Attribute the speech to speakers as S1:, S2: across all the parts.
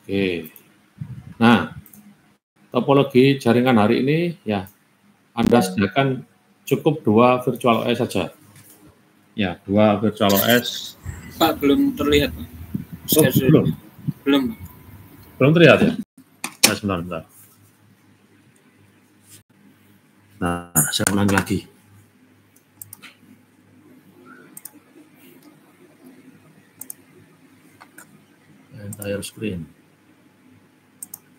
S1: Oke. Nah, topologi jaringan hari ini ya Anda sediakan cukup 2 virtual OS saja. Ya, 2 virtual OS.
S2: Pak, belum terlihat, Pak.
S1: Oh, belum.
S2: Belum.
S1: Belum terlihat ya? Nah, sebentar. Nah, saya ulangi lagi. Entire screen.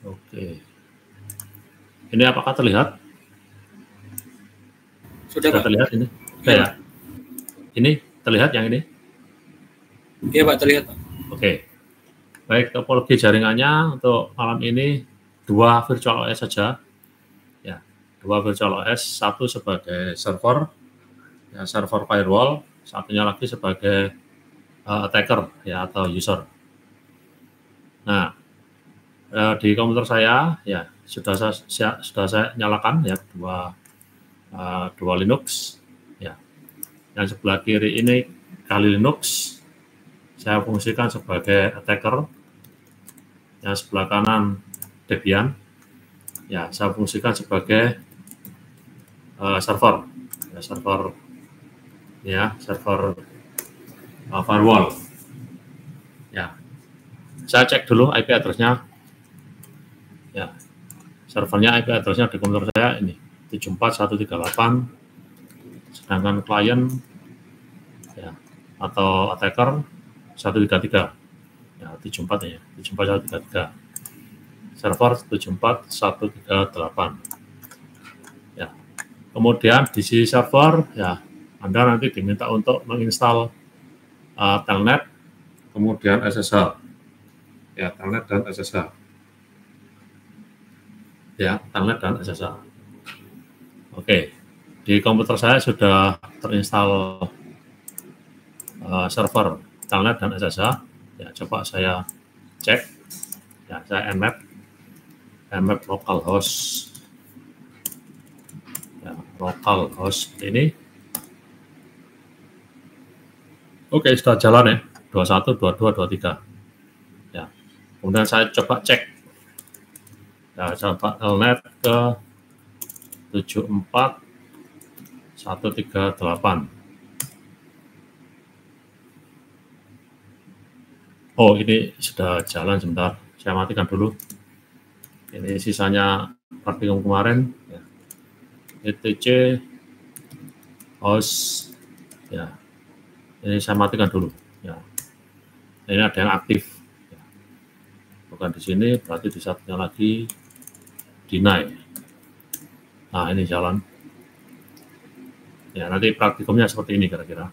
S1: Oke. Ini apakah terlihat?
S2: Sudah Pak.
S1: Terlihat ini? Sudah ya? Ini terlihat yang ini?
S2: Iya Pak, terlihat Pak.
S1: Oke. Baik, topologi jaringannya untuk malam ini 2 virtual OS saja. Ya, 2 virtual OS, satu sebagai server, ya, server firewall, satunya lagi sebagai attacker ya atau user. Nah, di komputer saya ya sudah saya nyalakan ya dua Linux ya. Yang sebelah kiri ini Kali Linux saya fungsikan sebagai attacker. Yang sebelah kanan Debian ya saya fungsikan sebagai server firewall ya. Saya cek dulu IP address-nya ya, servernya IP address-nya di komputer saya ini 74138, sedangkan klien ya atau attacker 133 ya 74 ya 74133, server 74138 ya. Kemudian di sisi server ya Anda nanti diminta untuk menginstal telnet, kemudian SSH ya, telnet dan SSH ya, telnet dan SSH. Oke, di komputer saya sudah terinstall server, telnet dan SSH ya. Coba saya cek ya, saya nmap localhost ya, localhost ini. Oke, sudah jalan ya, 21, 22, 23 ya. Kemudian saya coba cek ya, coba telnet ke 74138. Oh, ini sudah jalan, sebentar saya matikan dulu. Ini sisanya praktikum kemarin ya. etc host ya, ini saya matikan dulu ya. Ini ada yang aktif ya. Bukan di sini, berarti di satunya lagi deny. Nah, ini jalan ya. Nanti praktikumnya seperti ini kira-kira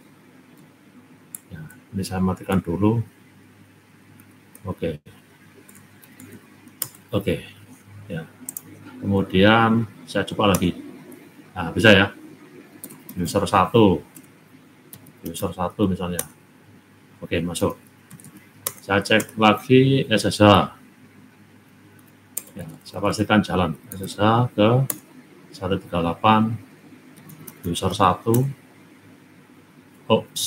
S1: ya. Ini saya matikan dulu. Oke ya. Kemudian saya coba lagi. Nah, bisa ya, user 1 misalnya. Oke, masuk. Saya cek lagi SSH ya, saya pastikan jalan SSH ke 138 user 1. Oops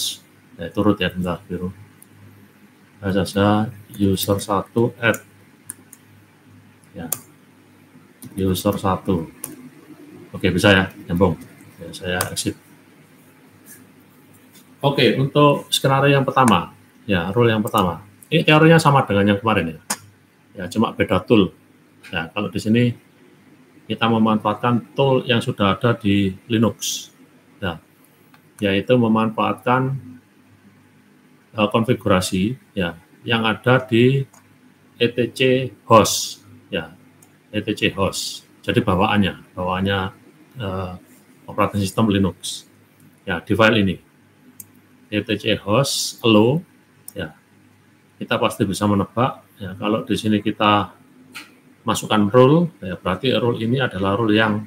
S1: ya, turut ya, bentar biru. SSH user 1 add ya, user 1. Oke, bisa ya, nyambung ya. Saya exit. Oke, untuk skenario yang pertama ya, rule yang pertama ini teorinya sama dengan yang kemarin ya. Ya, cuma beda tool ya. Kalau di sini kita memanfaatkan tool yang sudah ada di Linux ya, yaitu memanfaatkan konfigurasi ya yang ada di etc host ya, etc host. Jadi bawaannya operating system Linux ya, di file ini etc host allow ya. Kita pasti bisa menebak ya, kalau di sini kita masukkan rule ya, berarti rule ini adalah rule yang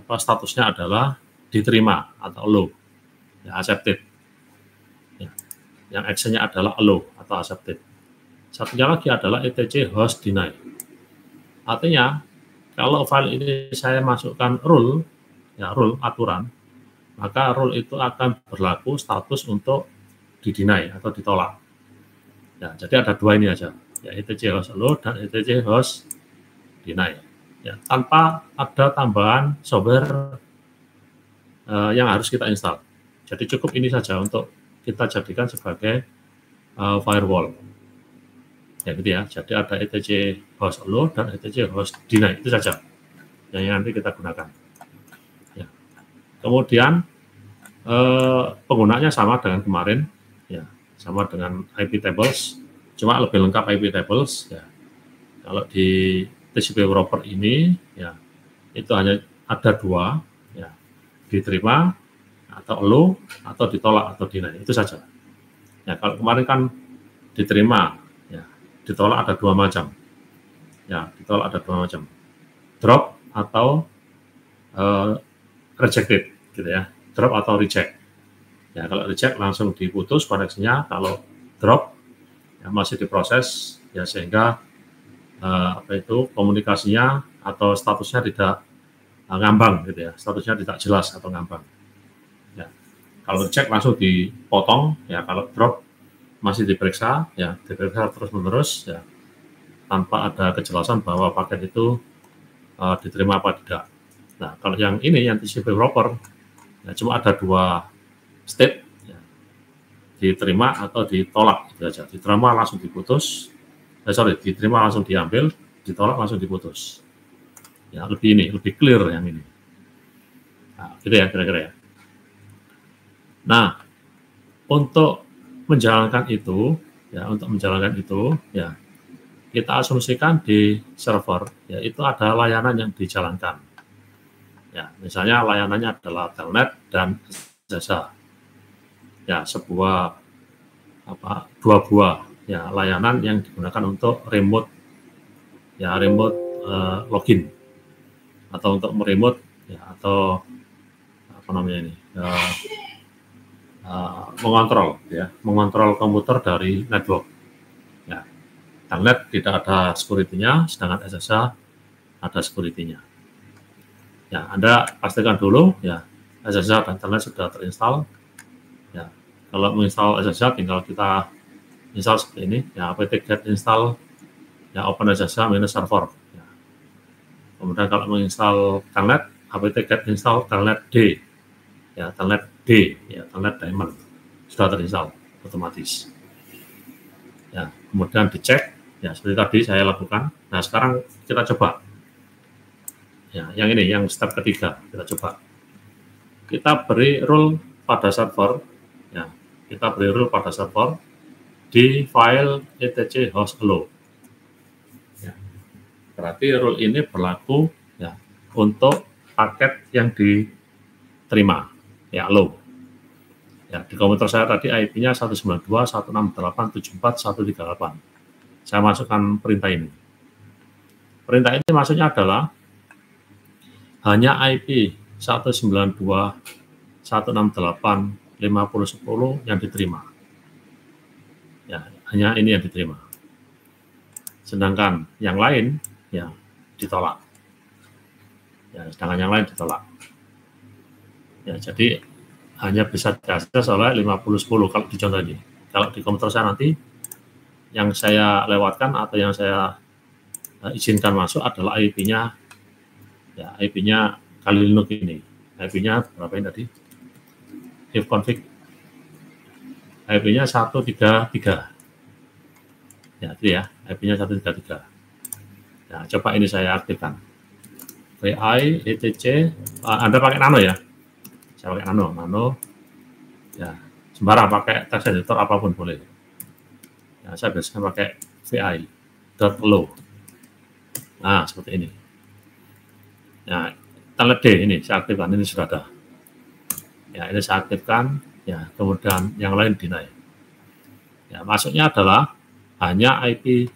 S1: statusnya adalah diterima atau allow ya, accepted ya. Yang actionnya adalah allow atau accepted. Satunya lagi adalah etc host deny. Artinya kalau file ini saya masukkan rule ya, rule aturan, maka rule itu akan berlaku status untuk di-deny atau ditolak ya. Jadi ada dua ini aja ya etc host allow dan etc host deny. Ya, tanpa ada tambahan software yang harus kita install. Jadi cukup ini saja untuk kita jadikan sebagai firewall. Ya gitu ya. Jadi ada etc host allow dan etc host deny, itu saja yang nanti kita gunakan. Ya. Kemudian penggunaannya sama dengan kemarin, ya, sama dengan IP tables, cuma lebih lengkap IP tables. Ya. Kalau di TCP wrapper ini, ya, itu hanya ada dua, ya, diterima atau allow atau ditolak atau deny, itu saja. Ya, kalau kemarin kan diterima, ya, ditolak ada dua macam, ya, ditolak ada dua macam, drop atau rejected, gitu ya. Drop atau reject. Ya, kalau reject langsung diputus koneksinya, kalau drop ya masih diproses, ya, sehingga komunikasinya atau statusnya tidak ngambang, gitu ya. Statusnya tidak jelas atau ngambang. Ya. Kalau reject langsung dipotong, ya. Kalau drop masih diperiksa, ya, diperiksa terus-menerus, ya, tanpa ada kejelasan bahwa paket itu diterima apa tidak. Nah, kalau yang ini, yang TCP wrapper, ya, cuma ada dua state, ya, diterima atau ditolak, itu saja. Diterima langsung diputus, diterima langsung diambil, ditolak langsung diputus. Ya, lebih clear yang ini. Nah, gitu ya kira-kira ya. Nah, untuk menjalankan itu, ya, kita asumsikan di server, ya, itu ada layanan yang dijalankan. Ya, misalnya layanannya adalah telnet dan SSH. Ya, dua buah, ya, layanan yang digunakan untuk remote login atau untuk meremote, ya, atau apa namanya ini, mengontrol komputer dari network. Ya, telnet tidak ada security-nya, sedangkan SSH ada security-nya. Ya, Anda pastikan dulu, ya, SSH dan telnet sudah terinstall. Ya, kalau menginstal SSH tinggal kita install seperti ini, ya, apt-get install, ya, OpenSSH minus server. Ya. Kemudian kalau menginstal telnet, apt-get install telnet D, ya, telnet D, ya, telnet daemon, sudah terinstall otomatis. Ya, kemudian dicek, ya, seperti tadi saya lakukan. Nah, sekarang kita coba. Ya, yang ini, yang step ketiga, kita coba. Kita beri rule pada server, ya, kita beri rule pada server di file etc host allow. Ya, berarti rule ini berlaku, ya, untuk paket yang diterima, ya, allow. Ya, di komputer saya tadi IP-nya 192.168.74.138. Saya masukkan perintah ini. Perintah ini maksudnya adalah hanya IP 192.168.50.10 yang diterima. Ya, hanya ini yang diterima. Sedangkan yang lain, ya, ditolak. Ya, sedangkan yang lain ditolak. Ya, jadi hanya bisa diakses oleh 50.10 kalau di contoh ini. Kalau di komputer saya nanti, yang saya lewatkan atau yang saya izinkan masuk adalah IP-nya, ya, IP-nya kali Linux ini. IP-nya berapa ini tadi? Ifconfig. IP-nya 133. Ya, itu ya, IP-nya 133. Ya, coba ini saya aktifkan. VI, etc. Anda pakai nano ya? Saya pakai nano. Ya, sembarang pakai text editor apapun boleh. Ya, saya biasanya pakai vi.low. Nah, seperti ini. Nah, telnet D ini saya aktifkan, ini sudah ada. Ya, ini saya aktifkan, ya, kemudian yang lain deny. Ya, maksudnya adalah hanya IP,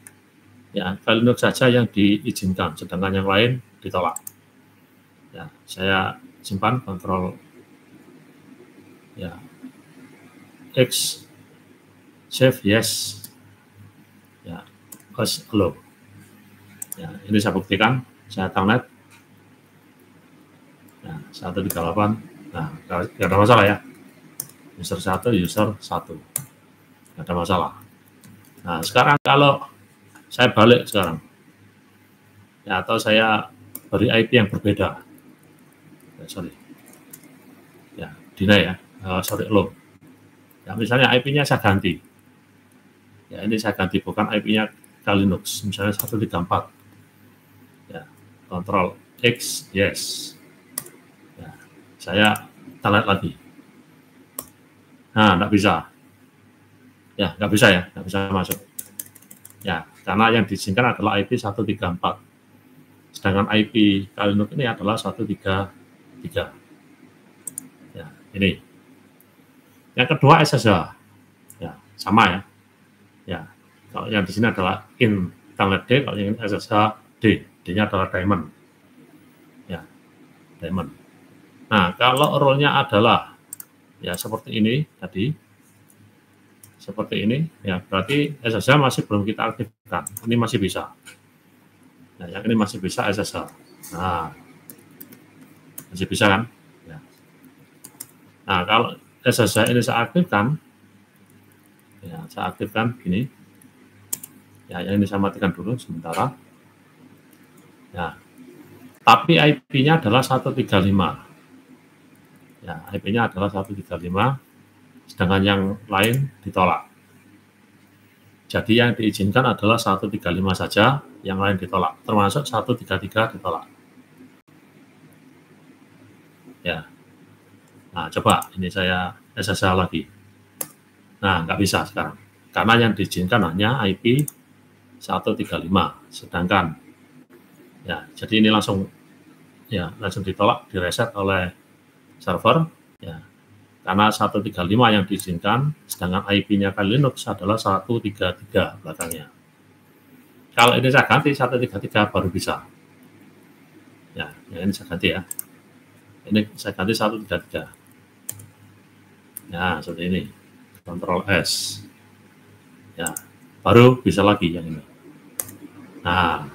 S1: ya, file Linux saja yang diizinkan, sedangkan yang lain ditolak. Ya, saya simpan kontrol, ya, X, save yes, ya, host allow. Ya, ini saya buktikan, saya telnet. Nah, 138. Nah, tidak ada masalah ya. User 1, user 1. Tidak ada masalah. Nah, sekarang kalau saya balik sekarang. Ya, atau saya beri IP yang berbeda. Ya, sorry. Ya, deny ya. Sorry, low. Ya, misalnya IP-nya saya ganti. Ya, ini saya ganti, bukan IP-nya Linux. Misalnya 134. Ya, Ctrl X, yes. Ya, saya telnet lagi. Nah, nggak bisa. Ya, nggak bisa ya, nggak bisa masuk. Ya, karena yang diizinkan adalah IP 134. Sedangkan IP Linux ini adalah 133. Ya, ini. Yang kedua SSH. Ya, sama ya. Ya, kalau yang di sini adalah Internet D, kalau yang ini SSH D. D-nya adalah diamond. Ya, diamond. Nah, kalau role-nya adalah ya seperti ini tadi, seperti ini, ya berarti SSH masih belum kita aktifkan. Ini masih bisa. Nah, yang ini masih bisa SSH. Nah, masih bisa kan? Ya. Nah, kalau SSH ini saya aktifkan, ya saya aktifkan gini. Ya, yang ini saya matikan dulu sementara. Ya, tapi IP-nya adalah 135. Ya, IP-nya adalah 135. Sedangkan yang lain ditolak. Jadi yang diizinkan adalah 135 saja, yang lain ditolak, termasuk 133 ditolak. Ya. Nah, coba ini saya SSH lagi. Nah, nggak bisa sekarang. Karena yang diizinkan hanya IP 135, sedangkan ya, jadi ini langsung ditolak, direset oleh server ya. Karena 135 yang diizinkan, sedangkan IP-nya Linux adalah 133 belakangnya. Kalau ini saya ganti 133 baru bisa. Ya, ini saya ganti ya. Ini saya ganti 133. Ya, seperti ini. Ctrl S. Ya, baru bisa lagi yang ini. Nah,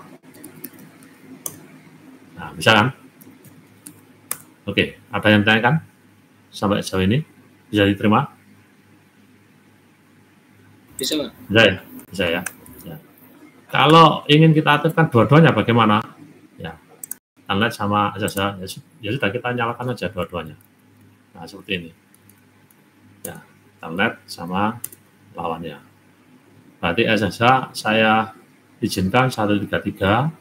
S1: bisa kan? Oke, ada yang tanyakan? Sampai sejauh ini bisa diterima?
S2: Bisa, Pak.
S1: Bisa ya? Bisa ya. Ya. Kalau ingin kita aktifkan dua-duanya bagaimana? Ya, Telnet sama SSH, ya sudah kita nyalakan aja dua-duanya. Nah, seperti ini. Ya, Telnet sama lawannya. Berarti SSH saya izinkan 133,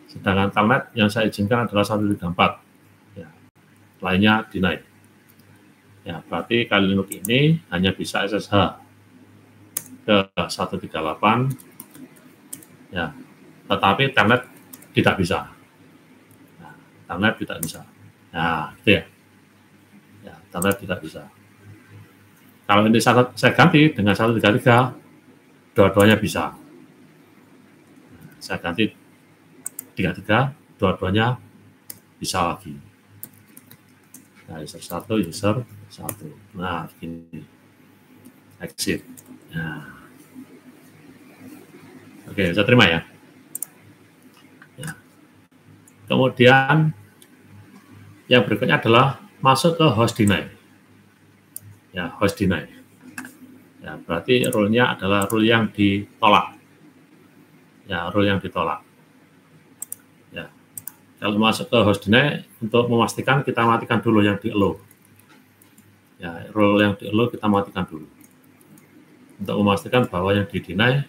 S1: sedangkan Telnet yang saya izinkan adalah 134. Ya, lainnya deny. Ya, berarti Linux ini hanya bisa SSH ke 138, ya, tetapi Telnet tidak bisa. Nah, Telnet tidak bisa. Nah, gitu ya. Ya, Telnet tidak bisa. Kalau ini saya ganti dengan 133, dua-duanya bisa. Nah, saya ganti 33, dua-duanya bisa lagi. Nah, user 1, user 1. Nah, begini. Exit. Nah. Oke, saya terima ya. Ya. Kemudian yang berikutnya adalah masuk ke host deny. Ya, host deny. Ya, berarti rule-nya adalah rule yang ditolak. Ya, rule yang ditolak. Ya. Kalau masuk ke host deny, untuk memastikan kita matikan dulu yang di allow. Ya, rule yang di allow kita matikan dulu. Untuk memastikan bahwa yang di deny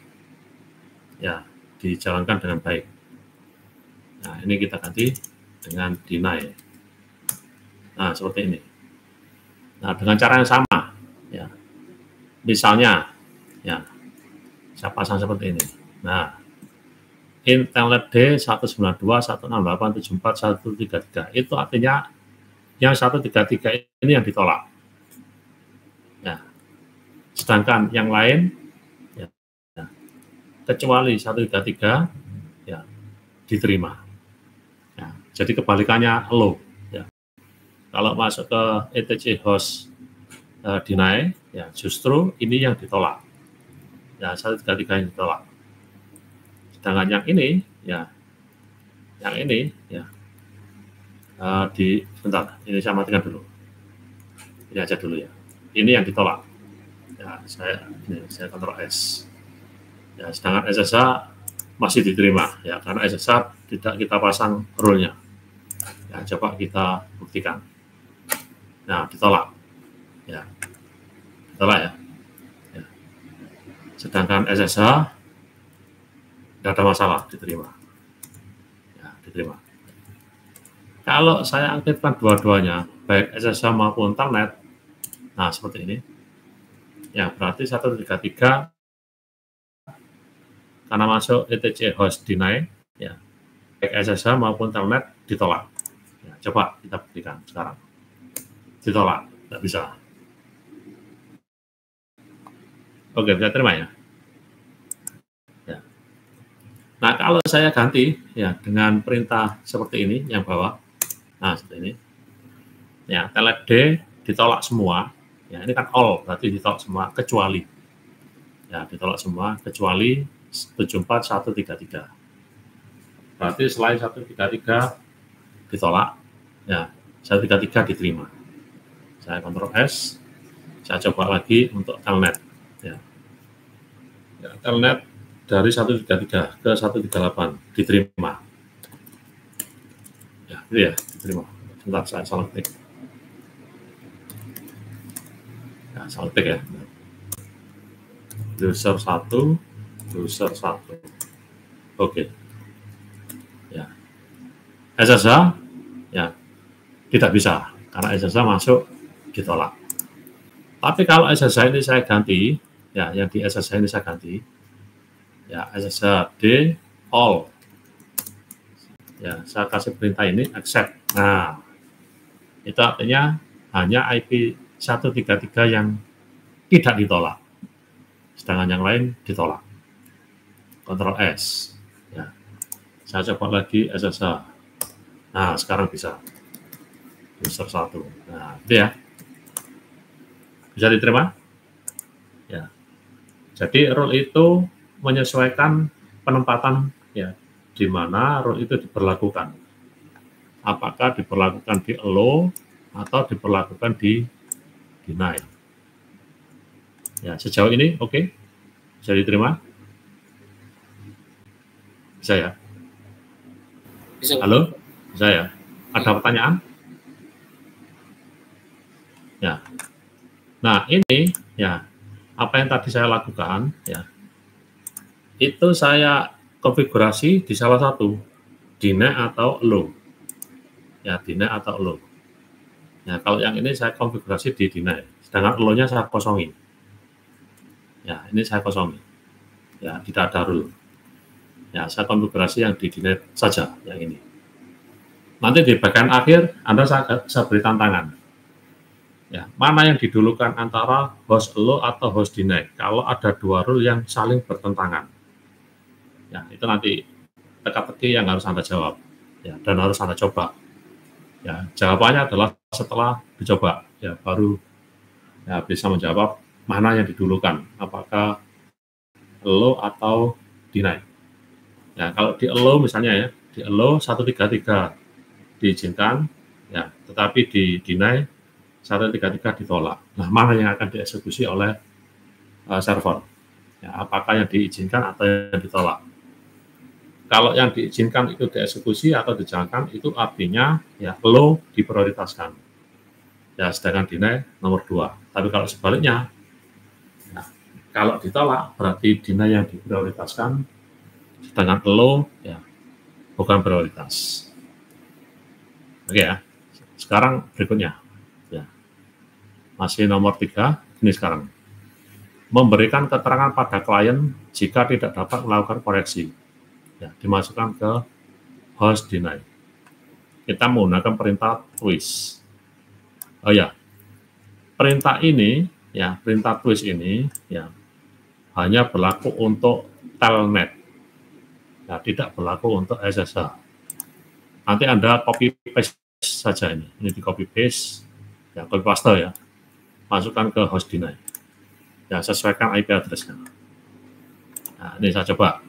S1: ya dijalankan dengan baik. Nah, ini kita ganti dengan deny. Nah, seperti ini. Nah, dengan cara yang sama, ya. Misalnya, ya, saya pasang seperti ini. Nah, Internet D 192.168.74.133 itu artinya yang 133 ini yang ditolak. Ya. Sedangkan yang lain, ya, kecuali 133, ya, diterima. Ya, jadi kebalikannya allow. Ya. Kalau masuk ke etc host deny, ya justru ini yang ditolak. Ya, 133 yang ditolak. Sedangkan yang ini, ya, sebentar, ini saya matikan dulu. Ini aja dulu ya. Ini yang ditolak. Ya, saya Ctrl S. Ya, sedangkan SSH masih diterima ya, karena SSH tidak kita pasang rule-nya. Ya, coba kita buktikan. Nah, ditolak. Ya, ditolak ya. Ya. Sedangkan SSH tidak ada masalah, diterima. Ya, diterima. Kalau saya aktifkan dua-duanya, baik SSH maupun Telnet, nah seperti ini. Ya, berarti 133 karena masuk ETC host deny, ya, baik SSH maupun Telnet ditolak. Ya, coba kita buktikan sekarang. Ditolak, tidak bisa. Oke, bisa terima ya. Ya. Nah, kalau saya ganti ya dengan perintah seperti ini yang bawah, nah seperti ini. Ya, Telnet D ditolak semua. Ya, ini kan all, berarti ditolak semua kecuali. Ya, ditolak semua kecuali 74133. Berarti selain 133 ditolak, ya 133 diterima. Saya Ctrl S, saya coba lagi untuk Telnet. Ya, Telnet dari 133 ke 138 diterima. Ya, itu ya, diterima. Sebentar, saya salah klik. Ya, salah klik ya. User 1, user 1. Oke. Ya. SSH ya tidak bisa karena SSH masuk ditolak. Tapi kalau SSH ini saya ganti, ya yang di SSH ini saya ganti, ya SSH D all, ya saya kasih perintah ini accept. Nah, itu artinya hanya IP 133 yang tidak ditolak, sedangkan yang lain ditolak. Ctrl S, ya saya coba lagi SSH. Nah, sekarang bisa user 1. Nah, itu ya. Bisa diterima? Ya. Jadi rule itu menyesuaikan penempatan ya di mana rule itu diberlakukan. Apakah diberlakukan di allow atau diberlakukan di deny. Ya, sejauh ini oke. Bisa diterima? Bisa ya?
S2: Bisa.
S1: Halo? Bisa ya? Ada pertanyaan? Ya. Nah, ini ya apa yang tadi saya lakukan ya. Itu saya konfigurasi di salah satu deny atau allow. Ya, deny atau allow. Ya, kalau yang ini saya konfigurasi di deny, sedangkan allow-nya saya kosongin. Ya, ini saya kosongin. Ya, tidak ada rule. Ya, saya konfigurasi yang di deny saja, yang ini. Nanti di bagian akhir, Anda saya beri tantangan. Ya, mana yang didulukan antara host allow atau host deny? Kalau ada dua rule yang saling bertentangan. Ya, itu nanti teka-teki yang harus Anda jawab. Ya, dan harus Anda coba. Ya, jawabannya adalah setelah dicoba. Ya, baru ya bisa menjawab mana yang didulukan. Apakah allow atau deny. Ya, kalau di allow misalnya ya, di allow 133 diizinkan, ya, tetapi di deny 133 ditolak. Nah, mana yang akan dieksekusi oleh server? Ya, apakah yang diizinkan atau yang ditolak? Kalau yang diizinkan itu dieksekusi atau dijalankan, itu artinya ya allow diprioritaskan. Ya, sedangkan deny nomor 2. Tapi kalau sebaliknya, ya, kalau ditolak berarti deny yang diprioritaskan, sedangkan allow ya bukan prioritas. Oke ya. Sekarang berikutnya. Masih nomor 3, ini sekarang. Memberikan keterangan pada klien jika tidak dapat melakukan koreksi. Ya, dimasukkan ke host deny. Kita menggunakan perintah twist. Oh ya, perintah ini, ya perintah twist ini, ya hanya berlaku untuk telnet. Ya, tidak berlaku untuk SSH. Nanti Anda copy paste saja ini di copy paste, ya copy paste ya. Masukkan ke host deny. Ya, sesuaikan IP address-nya. Nah, ini saya coba.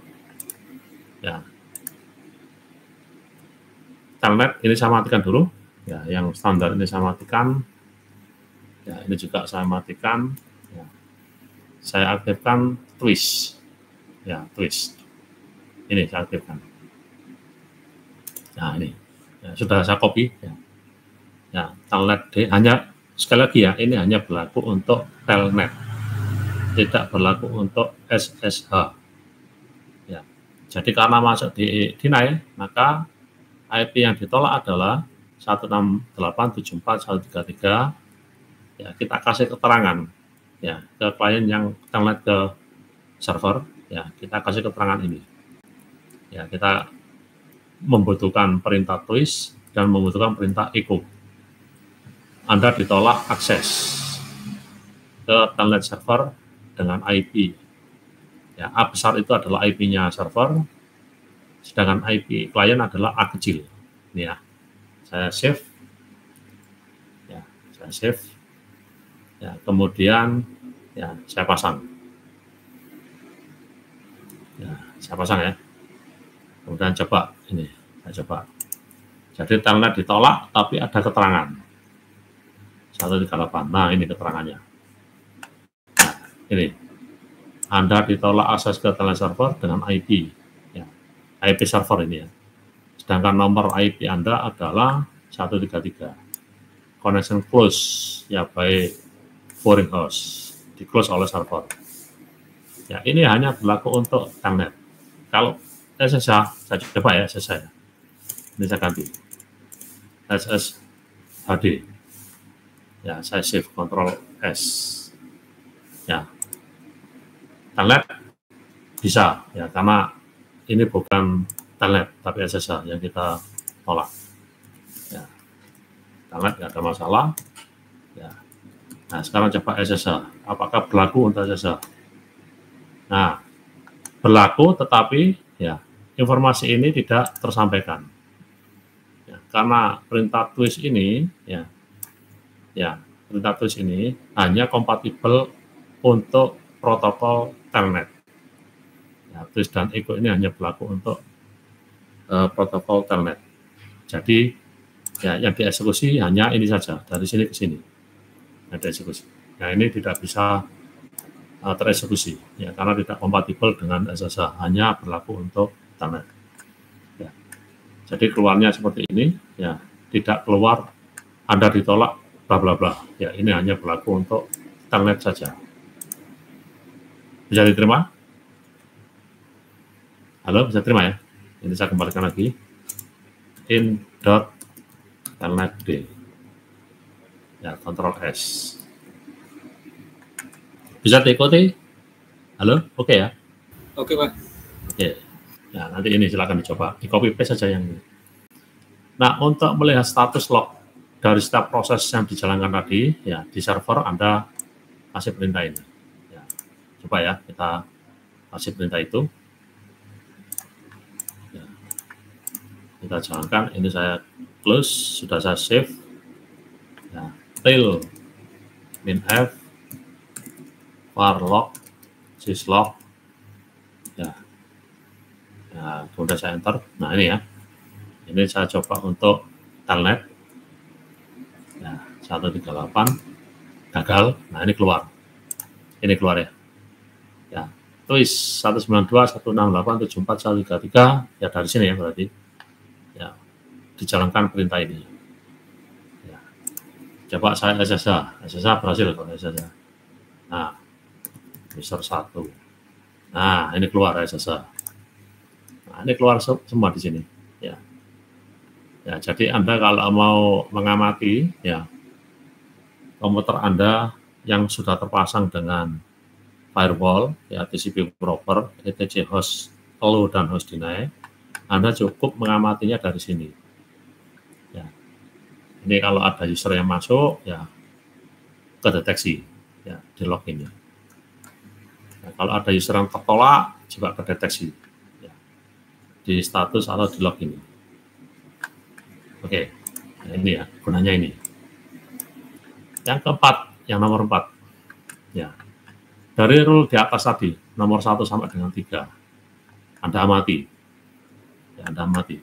S1: Ya. Telnet ini saya matikan dulu. Ya, yang standar ini saya matikan. Ya, ini juga saya matikan. Ya. Saya aktifkan twist. ya, twist. Ini saya aktifkan. Nah, ini ya, sudah saya copy. Ya, telnet D hanya sekali lagi ya, ini hanya berlaku untuk telnet, tidak berlaku untuk SSH. Ya, jadi karena masuk di deny, maka IP yang ditolak adalah 168.74.133. Ya, kita kasih keterangan ya ke klien yang telnet ke server. Ya, kita kasih keterangan ini. Ya, kita membutuhkan perintah twist dan membutuhkan perintah echo. Anda ditolak akses ke telnet server dengan IP. Ya, A besar itu adalah IP-nya server, sedangkan IP klien adalah A kecil. Ini ya, saya save. Ya, saya save. Ya, kemudian ya saya pasang. Ya, saya pasang ya. Kemudian coba ini, saya coba. Jadi telnet ditolak, tapi ada keterangan 138. Nah, ini keterangannya. Nah, ini Anda ditolak akses ke telnet server dengan IP, ya, IP server ini ya. Sedangkan nomor IP Anda adalah 133. Connection close, ya by boring host, di close oleh server. Ya, ini hanya berlaku untuk telnet. Kalau SSH, saya coba ya SSH ya. Ini saya ganti. SSHD. Ya, saya save Ctrl S. Ya, telnet bisa ya, karena ini bukan telnet tapi SSH yang kita tolak. Ya, telnet nggak ada masalah. Ya. Nah, sekarang coba SSH. Apakah berlaku untuk SSH? Nah, berlaku, tetapi ya informasi ini tidak tersampaikan. Ya, karena perintah twist ini ya perintah twist ini hanya kompatibel untuk protokol telnet. Ya, twist dan echo ini hanya berlaku untuk protokol telnet. Jadi ya yang dieksekusi hanya ini saja, dari sini ke sini yang dieksekusi. Nah, ini tidak bisa tereksekusi ya, karena tidak kompatibel dengan SSH, hanya berlaku untuk telnet. Ya. Jadi keluarnya seperti ini ya, tidak keluar Anda ditolak bla bla bla. Ya, ini hanya berlaku untuk telnet saja. Bisa diterima? Halo, bisa terima ya? Ini saya kembalikan lagi. in.telnet D. Ya, Ctrl S. Bisa diikuti? Halo, oke ya?
S2: Oke, Pak.
S1: Oke. Nah, nanti ini silakan dicoba. Di copy paste saja yang ini. Nah, untuk melihat status log dari setiap proses yang dijalankan tadi, ya di server Anda kasih perintah ini. Ya, coba ya, kita kasih perintah itu. Ya, kita jalankan. Ini saya close, sudah saya save. Ya, tail minf var log syslog. Ya. Ya, kemudian saya enter. Nah, ini ya. Ini saya coba untuk telnet. Ya, 138 gagal. Nah, ini keluar. Ini keluar ya. Ya, twist 192.168.74.133. Ya, dari sini ya berarti. Ya, dijalankan perintah ini. Ya. Coba saya SSH. SSH berhasil kalau SSH. Nah, user 1. Nah, ini keluar SSH. Nah, ini keluar semua di sini. Ya. Ya, jadi Anda kalau mau mengamati ya komputer Anda yang sudah terpasang dengan firewall, ya TCP proper, etc host low dan host deny, Anda cukup mengamatinya dari sini. Ya. Ini kalau ada user yang masuk, ya kedeteksi, ya di log ini. Nah, kalau ada user yang tertolak, juga kedeteksi ya, di status atau di log ini. Oke, nah ini ya gunanya ini. Yang keempat, yang nomor 4, ya dari rule di atas tadi, nomor 1 sampai dengan 3, Anda amati, ya Anda amati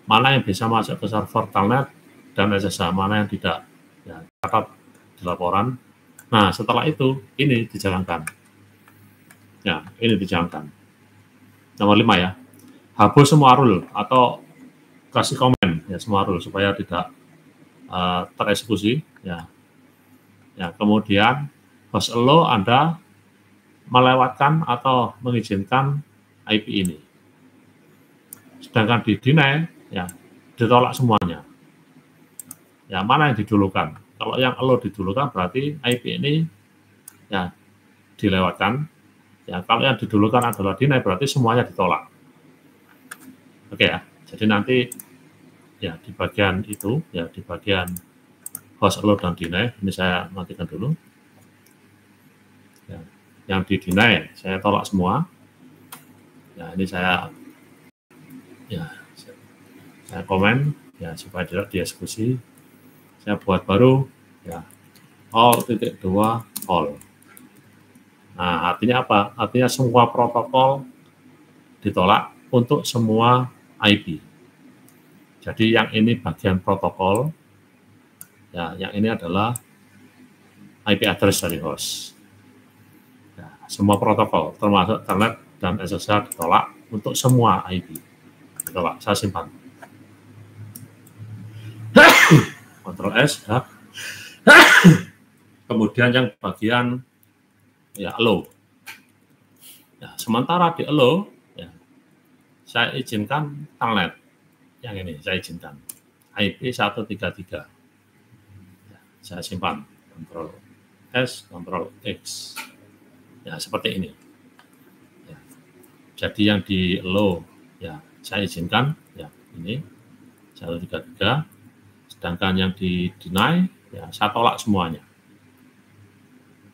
S1: mana yang bisa masuk ke server telnet dan SSH, mana yang tidak, ya catat di laporan. Nah, setelah itu ini dijalankan. Ya, ini dijalankan. Nomor 5 ya. Hapus semua rule atau kasih komen ya semua rule supaya tidak tereksekusi ya. Ya, kemudian host allow Anda melewatkan atau mengizinkan IP ini. Sedangkan di deny ya ditolak semuanya. Ya, mana yang didulukan? Kalau yang allow didulukan berarti IP ini ya dilewatkan. Ya, kalau yang didulukan adalah deny berarti semuanya ditolak. Oke ya. Jadi nanti ya di bagian itu ya di bagian host allow dan deny ini saya matikan dulu. Ya, yang di deny saya tolak semua. Ya, ini saya komen ya supaya tidak dieksekusi. Saya buat baru ya all.2 all. Nah, artinya apa? Artinya semua protokol ditolak untuk semua IP. Jadi yang ini bagian protokol, ya, yang ini adalah IP address dari host. Ya, semua protokol, termasuk Telnet dan SSH ditolak untuk semua IP. Ditolak, saya simpan. Ctrl S, ya. Kemudian yang bagian ya allow. Ya, sementara di allow, ya, saya izinkan Telnet. Yang ini saya izinkan. IP 133. Ya, saya simpan. Ctrl S, Ctrl X. Ya, seperti ini. Ya. Jadi yang di allow, ya, saya izinkan. Ya, ini 133. Sedangkan yang di deny, ya, saya tolak semuanya.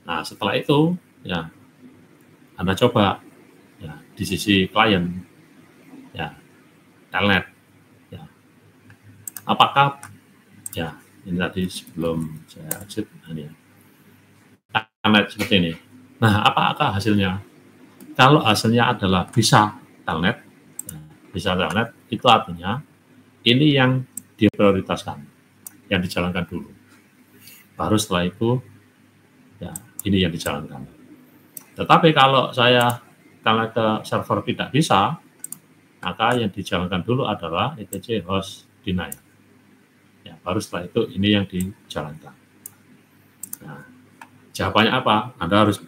S1: Nah, setelah itu, ya, Anda coba ya, di sisi klien, ya, Telnet, ya, apakah, ya, ini tadi sebelum saya exit, ini ya, Telnet seperti ini. Nah, apakah hasilnya? Kalau hasilnya adalah bisa Telnet, ya, bisa Telnet, itu artinya ini yang diprioritaskan, yang dijalankan dulu. Baru setelah itu, ya, ini yang dijalankan. Tetapi kalau saya Telnet ke server tidak bisa, maka yang dijalankan dulu adalah etc host deny. Ya, baru setelah itu ini yang dijalankan. Nah, jawabannya apa? Anda harus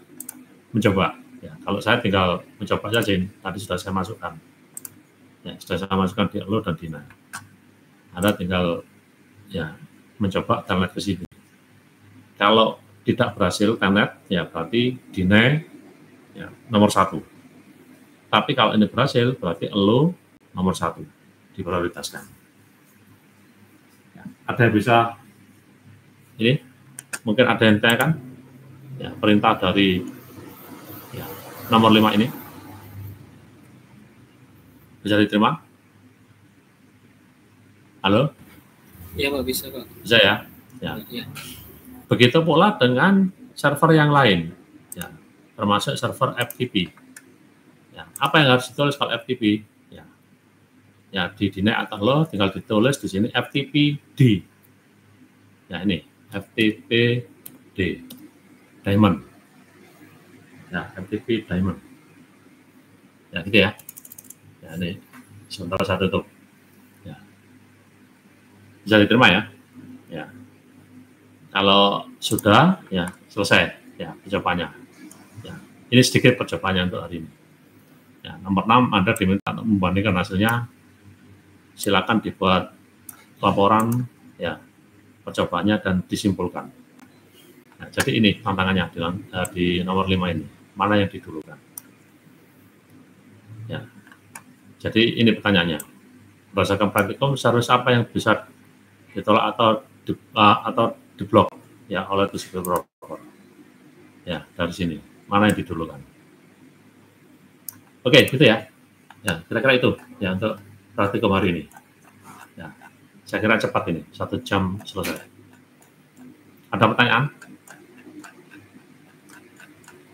S1: mencoba. Ya, kalau saya tinggal mencoba saja ini. Tadi sudah saya masukkan. Ya, sudah saya masukkan di allow dan deny. Anda tinggal ya mencoba Telnet ke sini. Kalau tidak berhasil Telnet, ya berarti deny ya, nomor 1. Tapi kalau ini berhasil, berarti allow nomor 1 diprioritaskan. Ya, ada yang bisa ini? Mungkin ada yang tanyakan? Ya, perintah dari ya, nomor 5 ini bisa diterima? Halo?
S2: Iya Pak, bisa Pak.
S1: Bisa ya? Ya.
S2: Ya.
S1: Begitu pula dengan server yang lain, ya, termasuk server FTP. Ya, apa yang harus ditulis kalau FTP? Ya, ya di deny atau allow tinggal ditulis di sini FTP-D. Ya ini FTP-D, diamond. Ya FTP diamond. Ya gitu ya. Ya ini sementara saya tutup. Ya. Bisa diterima ya? Ya. Kalau sudah, ya selesai ya percobaannya. Ya, ini sedikit percobaannya untuk hari ini. Ya, nomor 6 Anda diminta untuk membandingkan hasilnya. Silakan dibuat laporan ya percobaannya dan disimpulkan. Nah, jadi ini tantangannya di nomor 5 ini. Mana yang didulukan? Ya. Jadi ini pertanyaannya. Berdasarkan praktikum, service apa yang bisa ditolak atau diblok ya oleh TCP provider. Ya, dari sini. Mana yang didulukan? Oke, gitu ya. Ya, kira-kira itu ya untuk praktikum hari ini. Ya, saya kira cepat ini, 1 jam selesai. Ada pertanyaan?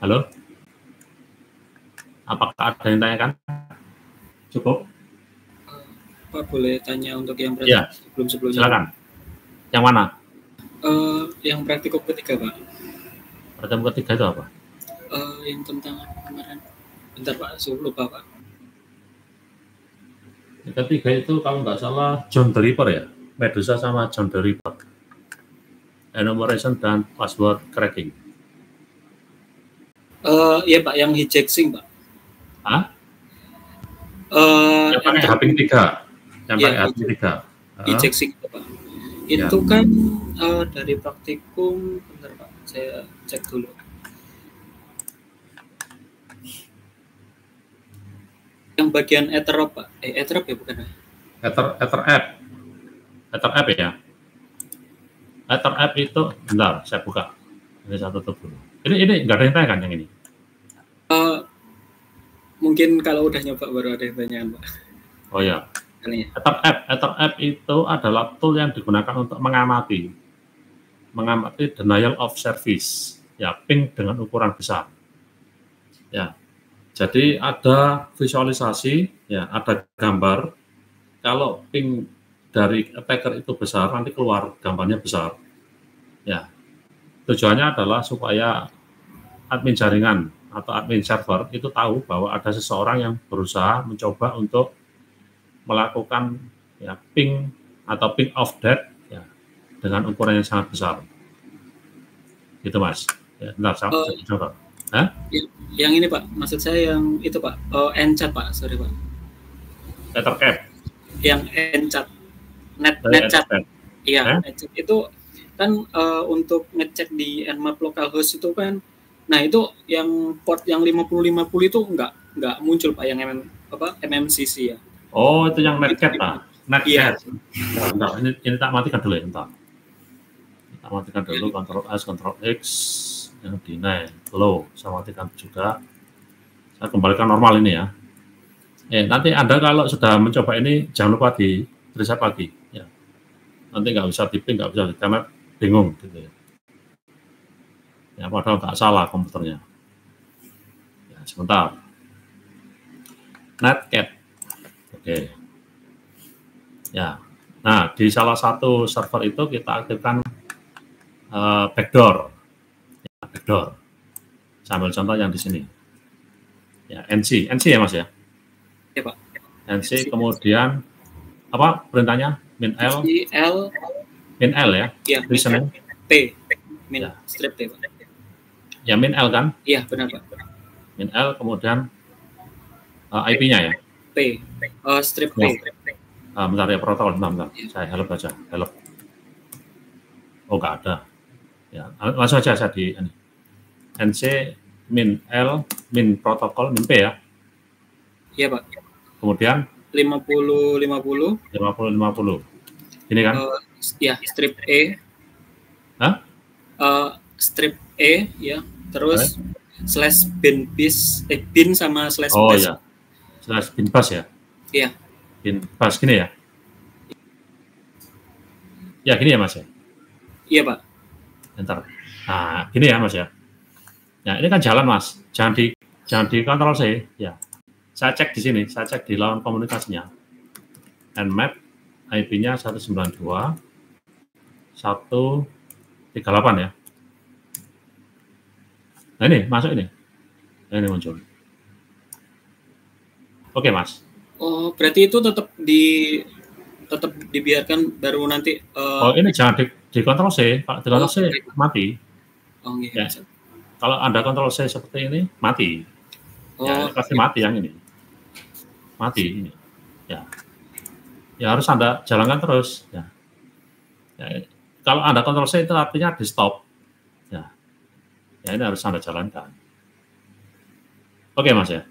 S1: Halo? Apakah ada yang tanyakan? Cukup?
S2: Pak boleh tanya untuk yang
S1: Ya,
S2: sebelumnya?
S1: Silakan. Yang mana?
S2: Yang praktikum ketiga Pak.
S1: Praktikum ketiga itu apa?
S2: Yang tentang kemarin. Bentar Pak, lupa Pak.
S1: Yang ketiga itu kalau nggak salah John the Ripper ya, Medusa sama John the Ripper. Enumeration dan password cracking.
S2: Iya Pak, yang hijacking Pak.
S1: Hah? Yang pakai
S2: Enter
S1: Haping 3. Yang
S2: Iya,
S1: pakai Haping 3.
S2: hijacking itu Pak.
S1: Ya.
S2: Itu kan dari praktikum, bentar Pak, saya cek dulu. Yang bagian etherop Pak, etherop ya bukan?
S1: Ether app ya. Ether app itu, bentar, saya buka. Ini saya tutup dulu. Ini nggak ada yang tanya kan yang ini?
S2: Mungkin kalau udah nyoba baru ada yang tanyakan Pak.
S1: Oh ya.
S2: Kali ya.
S1: Ether app itu adalah tool yang digunakan untuk mengamati denial of service, ya, ping dengan ukuran besar. Ya. Jadi ada visualisasi, ya, ada gambar. Kalau ping dari attacker itu besar, nanti keluar gambarnya besar. Ya. Tujuannya adalah supaya admin jaringan atau admin server itu tahu bahwa ada seseorang yang berusaha mencoba untuk melakukan, ya, ping atau ping of death, ya, dengan ukuran yang sangat besar. Gitu Mas. Ya, bentar, saya coba.
S2: Yang ini Pak, maksud saya yang itu Pak, Enchat Pak, sorry Pak.
S1: Ethercap.
S2: Yang Enchat, Netchat. Iya, Netchat itu kan untuk ngecek di Nmap localhost itu kan, nah itu yang port yang 5050 itu nggak muncul Pak, yang MMCC ya.
S1: Oh, itu yang Netcat Pak.
S2: Iya.
S1: Bentar, ini tak matikan dulu ya, bentar. Kita matikan dulu, Ctrl S, Ctrl X, yang deny, low, saya matikan juga. Saya kembalikan normal ini ya. Nanti Anda kalau sudah mencoba ini, jangan lupa di reset lagi. Ya. Nanti nggak bisa di-ping, nggak bisa, karena bingung gitu ya. Ya, padahal nggak salah komputernya. Ya, sebentar. Netcat. Oke. Ya. Nah, di salah satu server itu kita aktifkan backdoor. Ya, backdoor. Sambil contoh yang di sini. Ya, NC ya Mas ya?
S2: Ya Pak.
S1: NC, kemudian apa perintahnya? Min L ya?
S2: Iya,
S1: listening.
S2: T. Min ya. Strip T Pak.
S1: Ya, min L kan?
S2: Iya, benar Pak.
S1: Min L, kemudian IP-nya ya?
S2: P. Strip T.
S1: Bentar ya, protokol, bentar. Saya help aja, help. Oh, nggak ada. Ya, langsung aja saya di ini. NC min L, min protokol, min P ya?
S2: Iya Pak.
S1: Kemudian
S2: 50-50.
S1: Ini kan?
S2: Ya, strip E.
S1: Hah?
S2: Strip E ya. Terus slash bin sama slash
S1: oh
S2: base.
S1: Ya, slash bin bus ya?
S2: Iya.
S1: Bin bus gini ya? Ya gini ya Mas ya?
S2: Iya Pak.
S1: Bentar. Nah, gini ya Mas ya. Ya, ini kan jalan Mas. Jangan di Ctrl C ya. Saya cek di sini, saya cek di lawan komunikasinya. Nmap IP-nya 192.138 ya. Nah, ini masuk ini. Nah, ini muncul. Oke, Mas.
S2: Oh, berarti itu tetap dibiarkan baru nanti
S1: Oh, ini jangan di Ctrl C, Pak. Di Ctrl C mati.
S2: Oh, iya.
S1: Ya. Kalau Anda Ctrl C seperti ini, mati. Ya, pasti mati yang ini. Mati ini. Ya. Ya harus Anda jalankan terus. Ya. Kalau Anda Ctrl C itu artinya di stop. Ya. Ya, ini harus Anda jalankan. Oke, Mas ya.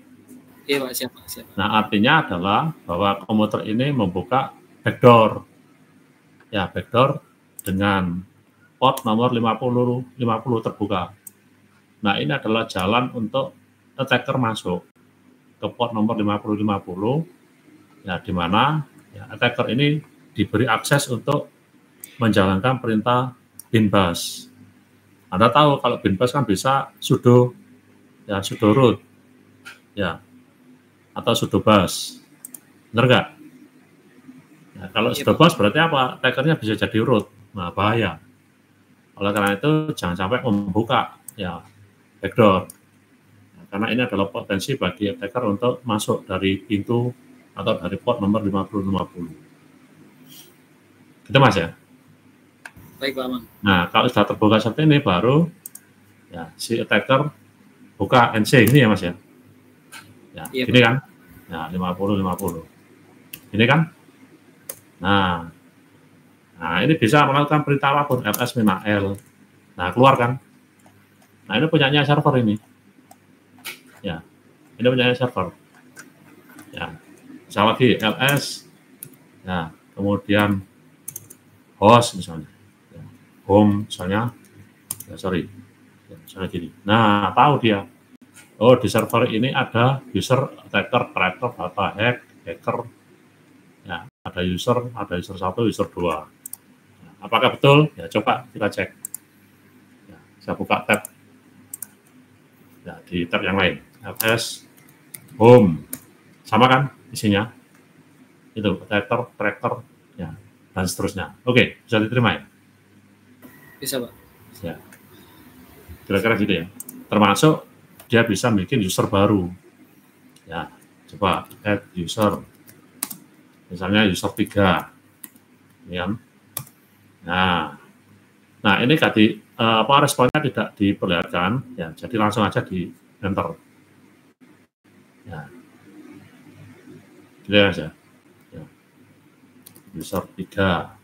S2: Iya, Pak, siap.
S1: Nah, artinya adalah bahwa komputer ini membuka backdoor. Ya, backdoor dengan port nomor 50 terbuka. Nah, ini adalah jalan untuk attacker masuk ke port nomor 50 ya, di mana ya, attacker ini diberi akses untuk menjalankan perintah bin bus. Anda tahu kalau bin bus kan bisa sudo root ya, atau sudo bus, benar nggak? Ya, kalau sudo bus berarti apa? Attackernya bisa jadi root. Nah, bahaya. Oleh karena itu jangan sampai membuka ya backdoor. Karena ini adalah potensi bagi attacker untuk masuk dari pintu atau dari port nomor 5050. Gitu Mas ya.
S2: Baik Pak Amang.
S1: Nah, kalau sudah terbuka seperti ini baru ya si attacker buka NC ini ya Mas ya. Ya,
S2: Iya,
S1: gini
S2: Pak.
S1: kan. Nah, 50-50. Ini kan. Nah, ini bisa melakukan perintah apapun, ls-l. Nah, keluar kan. Nah, ini punyanya server ini. Ya, ini punyanya server. Ya, bisa lagi ls. Ya, kemudian host misalnya. Ya, home misalnya. Ya, sorry. Ya, misalnya gini. Nah, tahu dia. Oh, di server ini ada user, attacker, tracker, data hack, hacker. Ya, ada user 1, user 2. Nah, apakah betul? Ya, coba kita cek. Ya, saya buka tab. Ya, di tab yang lain. ls, home. Sama kan isinya? Itu, attacker, tracker, ya, dan seterusnya. Oke, bisa diterima ya?
S2: Bisa Pak.
S1: Ya. Kira-kira gitu ya. Termasuk dia bisa bikin user baru. Ya, coba add user. Misalnya user 3. Ya. Nah, ini responnya tidak diperlihatkan, ya, jadi langsung aja di enter. Ya. Gitu aja. Ya. User 3.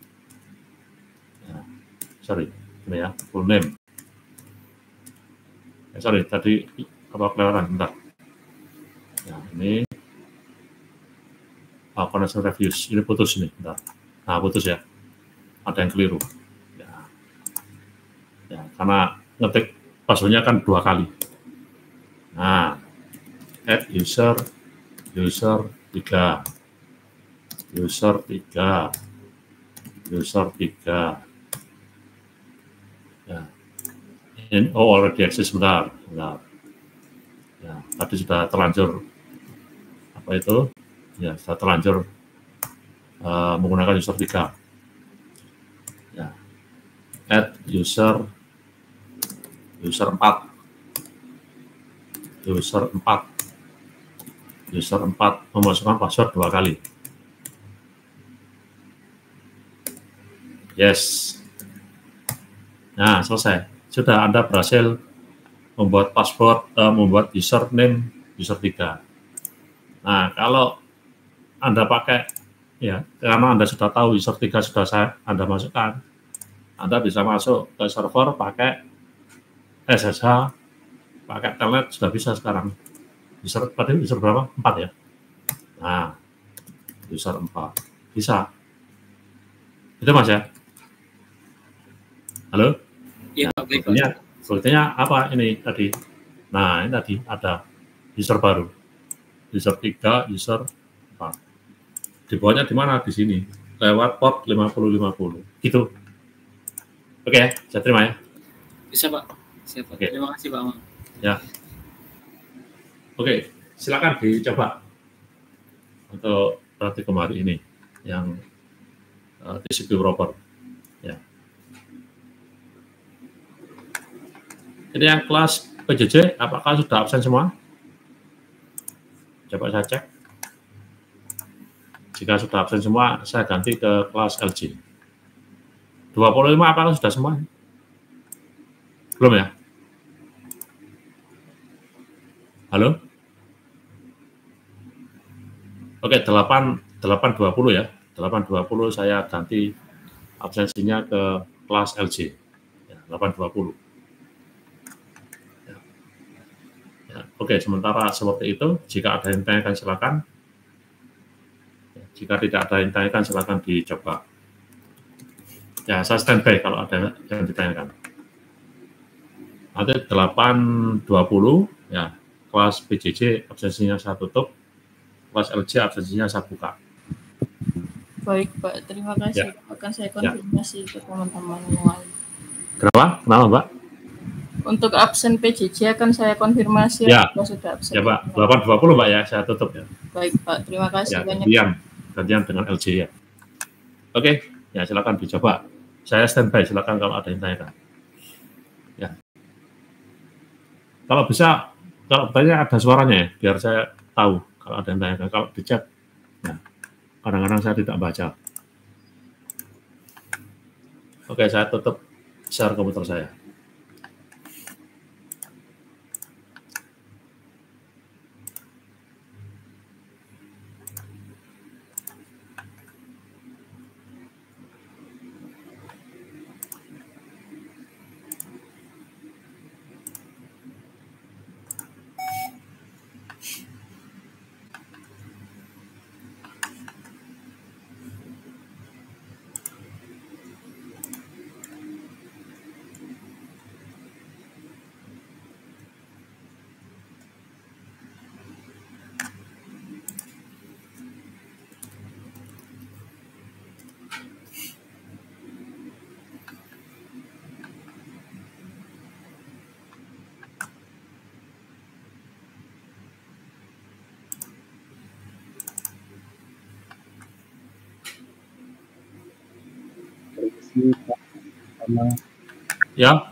S1: Ya. Sorry, ini ya, full name. Sorry, tadi kelewatan, bentar. Ya, ini connection reviews, ini putus nih, bentar. Nah, putus ya, ada yang keliru. Ya, karena ngetik passwordnya kan 2 kali. Nah, add user 3, user 3, ya. Already access, bentar. Ya, tadi sudah terlanjur ya, sudah terlanjur menggunakan user 3. Ya, add user 4, memasukkan password 2 kali. Yes. Nah, selesai. Sudah Anda berhasil membuat password, membuat username user 3. Nah, kalau Anda pakai, ya, karena Anda sudah tahu user 3 sudah Anda masukkan, Anda bisa masuk ke server pakai SSH, pakai telnet, sudah bisa sekarang. User berapa? 4 ya. Nah, user 4. Bisa. Itu Mas ya? Halo?
S2: Iya,
S1: Nah,
S2: baik.
S1: buktinya apa ini tadi? Nah, ini tadi ada user baru. User 3, user 4. Di bawahnya di mana? Di sini. Lewat port 5050. Gitu. Oke ya, saya terima ya.
S2: Bisa Pak. Siap. Oke. Terima kasih Pak Amang.
S1: Ya. Oke, silakan dicoba untuk praktikum hari ini yang TCP proper. Ya. Ini yang kelas PJJ, apakah sudah absen semua? Coba saya cek. Jika sudah absen semua, saya ganti ke kelas LG. 25 apakah sudah semua? Belum ya? Halo? Oke, 820 ya. 820 saya ganti absensinya ke kelas LG. Ya, 820. Ya, oke, sementara seperti itu. Jika ada yang tanyakan silakan. Ya, jika tidak ada yang tanyakan silakan dicoba. Ya, saya standby kalau ada yang ditanyakan. Nanti 820 ya, kelas PJJ absensinya saya tutup, kelas LG absensinya saya buka.
S3: Baik Pak, terima kasih.
S1: Ya.
S3: Akan saya konfirmasi ke teman-teman yang lain.
S1: Kenapa Mbak?
S3: Untuk absen PJJ akan saya konfirmasi
S1: ya.
S3: Sudah absen.
S1: Ya Pak, 820 Pak ya, saya tutup ya.
S3: Baik Pak, terima kasih
S1: ya,
S3: banyak.
S1: Gantian dengan LG ya. Oke, ya silakan dicoba. Saya standby, silakan kalau ada yang tanyakan. Ya. Kalau bisa, kalau bertanya ada suaranya ya, biar saya tahu kalau ada yang tanyakan. Kalau di chat Nah, kadang-kadang saya tidak baca. Oke, saya tutup share komputer saya. Ya.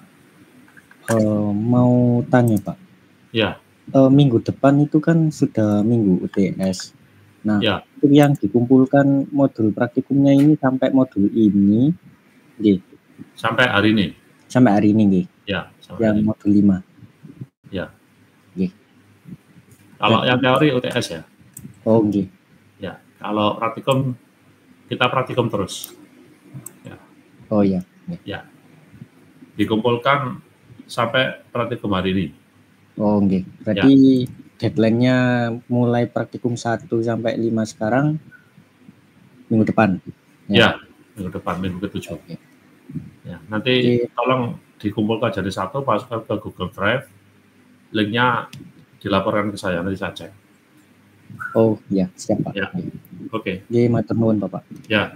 S4: Mau tanya Pak.
S1: Ya.
S4: Minggu depan itu kan sudah minggu UTS. Nah,
S1: ya.
S4: Itu yang dikumpulkan modul praktikumnya ini sampai modul ini,
S1: sampai hari ini.
S4: Sampai hari ini,
S1: Ya.
S4: Yang modul 5.
S1: Ya.
S4: Kalau
S1: yang teori UTS ya.
S4: Oh,
S1: Ya. Kalau praktikum kita praktikum terus. Ya.
S4: Oh ya.
S1: Ya. Dikumpulkan sampai praktikum hari ini.
S4: Oh, berarti deadline-nya mulai praktikum 1 sampai 5 sekarang minggu depan.
S1: Ya, minggu depan, minggu ke-7. Ya, nanti tolong dikumpulkan jadi satu, masukkan ke Google Drive, linknya dilaporkan ke saya, nanti saya cek.
S4: Oh ya, siap Pak.
S1: Ya. Oke.
S4: Matur nuwun Bapak.
S1: Ya.